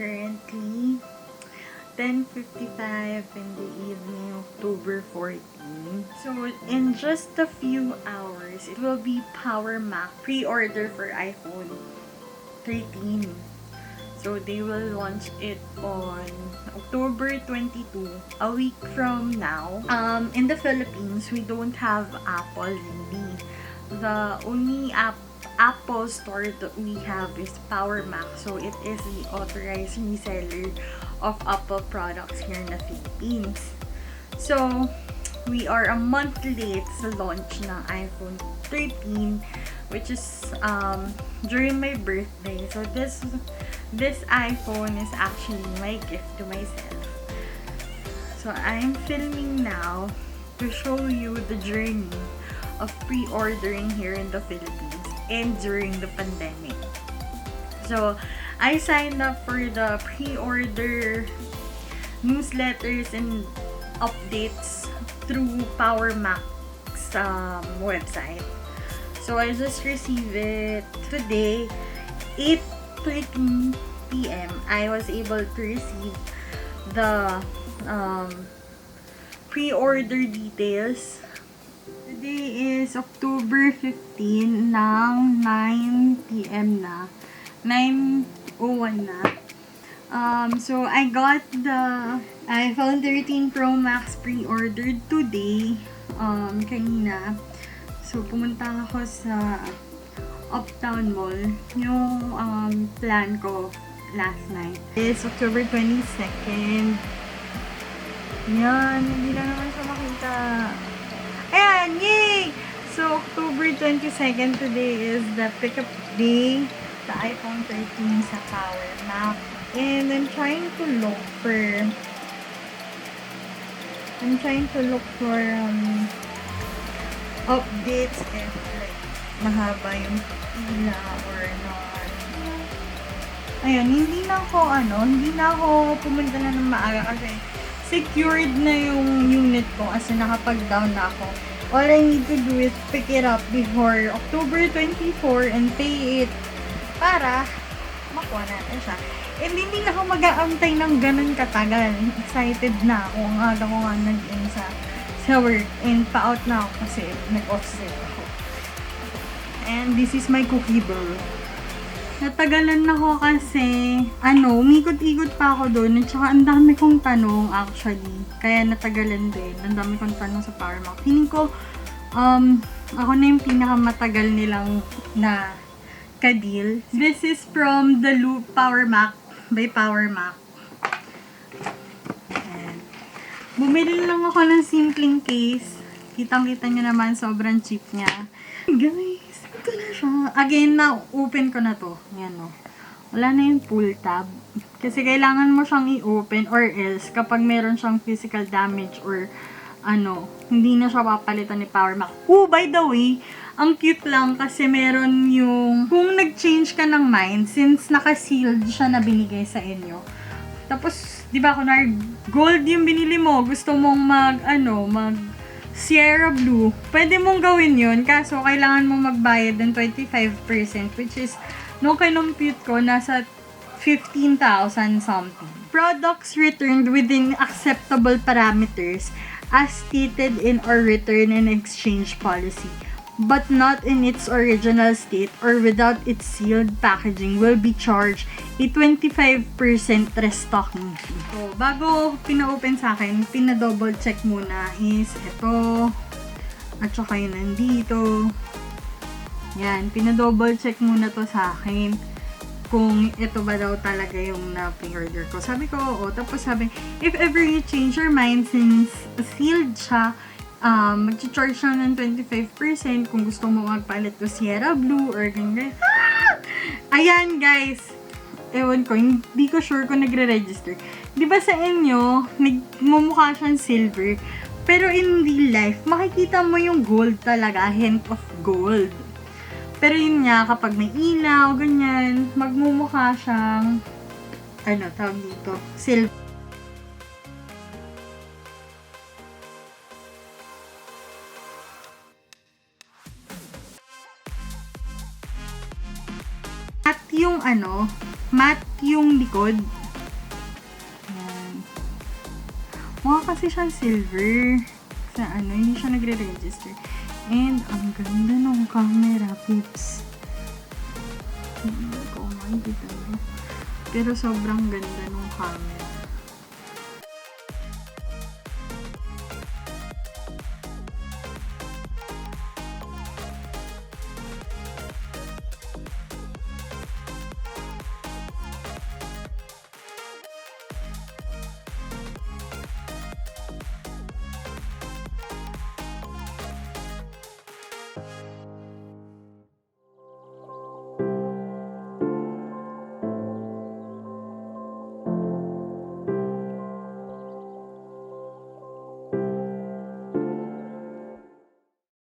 currently 10:55 in the evening, October 14. So, in just a few hours, it will be Power Mac pre-order for iPhone 13. So, they will launch it on October 22, a week from now. In the Philippines, we don't have Apple really. The only Apple store that we have is Power Mac. So, it is the authorized reseller of Apple products here in the Philippines. So, we are a month late sa launch ng iPhone 13, which is during my birthday. So, this iPhone is actually my gift to myself. So, I'm filming now to show you the journey of pre-ordering here in the Philippines and during the pandemic. So, I signed up for the pre-order newsletters and updates through Power Mac's website. So, I just received it today, 8:13 p.m. I was able to receive the pre-order details. Today is October 15 ng 9 p.m. na. 9:01 na. So, I got the iPhone 13 Pro Max pre-ordered today. Kanina. So, pumunta ako sa Uptown Mall. Yung plan ko last night. It's October 22nd. Yan. Hindi lang naman siya makita. Ayan! Yay! So, October 22nd today is the pickup day. The iPhone 13 sa Power Mac. And I'm trying to look for updates if like mahaba yung pila or not. Ayun, hindi na ako pumunta na ng maaga kasi secured na yung unit ko kasi nakapag-down na ako. All I need to do is pick it up before October 24 and pay it para makuha natin siya. And hindi na ako mag-aantay ng ganun katagal. Excited na ako. Ang aga ko nga nag-in sa work. And pa-out na ako kasi nag-offset ako. And this is my cookie bowl. Natagalan ako kasi, umikot-ikot pa ako doon. At saka ang dami kong tanong actually. Kaya natagalan din. Ang dami kong tanong sa Power Mac. Feeling ko, ako na yung pinakamatagal nilang na ka-deal. This is from the Loop Power Mac by Power Mac. Ayan. Bumili lang ako ng simpleng case. Kitang-kita nyo naman, sobrang cheap niya. Guys, ito na siya. Again, na-open ko na to. Ayan o. Wala na yung pull tab. Kasi kailangan mo siyang i-open or else kapag meron siyang physical damage or hindi na siya papalitan ni Power Mac. Oh, by the way, ang cute lang kasi meron yung kung nag-change ka ng mind since naka-sealed siya na binigay sa inyo. Tapos, di ba, kunwari gold yung binili mo, gusto mong mag Sierra Blue, pwede mong gawin yun, kaso kailangan mong magbayad ng 25%, which is, nung kinumpute ko, nasa 15,000 something. Products returned within acceptable parameters as stated in our return and exchange policy, but not in its original state or without its sealed packaging will be charged a 25% restocking fee. So, bago pina-open sa akin, pina-double check muna is ito, at saka yun nandito. Yan, pina-double check muna to sa akin kung ito ba daw talaga yung na-pre-order ko. Sabi ko, oo. Tapos sabi, if ever you change your mind since sealed siya, mag-charge siya ng 25% kung gusto mo magpalit to Sierra Blue or ganyan. Ayan, guys. Ewan ko, hindi ko sure kung nagre-register. Di ba sa inyo, nagmumukha siyang silver, pero in real life, makikita mo yung gold talaga, hint of gold. Pero yun nga, kapag may ilaw, ganyan, magmumukha siyang, tawag dito, silver. Matte yung matte yung likod. Mukha kasi siyang silver. Sa ano, hindi siya nagre-register. And, ang ganda ng camera, peeps. Hindi ko makikita mo. Pero sobrang ganda ng camera.